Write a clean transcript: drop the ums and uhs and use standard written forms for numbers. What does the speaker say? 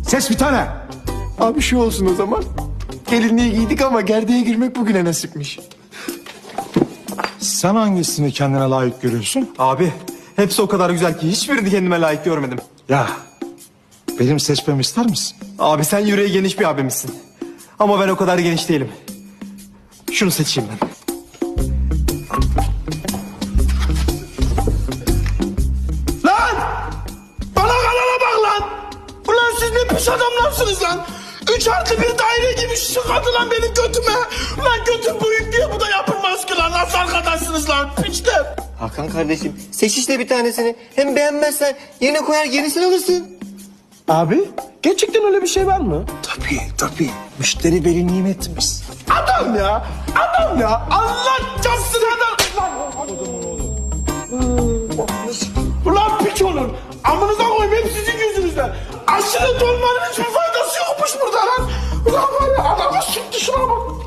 Seç bir tane. Abi şu olsun o zaman. Gelinliği giydik ama gerdeğe girmek bugüne nasipmiş. Sen hangisini kendine layık görüyorsun? Abi hepsi o kadar güzel ki hiçbirini kendime layık görmedim. Ya benim seçmemi ister misin? Abi sen yüreği geniş bir abimizsin. Ama ben o kadar geniş değilim. Şunu seçeyim ben. Lan! Bana kalana bak lan! Ulan siz ne pis adamlarsınız lan! 3+1 daire gibi sıkadı lan benim götüme! Lan götüm büyük diye bu da yapılmaz ki lan! Nasıl arkadaşsınız lan piçler? Hakan kardeşim seç işte bir tanesini. Hem beğenmezsen yerine koyar yenisini alırsın. Abi gerçekten öyle bir şey var mı? Tabii. Müşteri veli nimetimiz. Adam ya! Adam ya! Allah cansın adam! Ulan piç olun! Amınıza koyayım hep sizin yüzünüzden! Aşırı dolmanın hiçbir faydası yokmuş burada lan! Ulan var ya adamı sıktı şuna bak!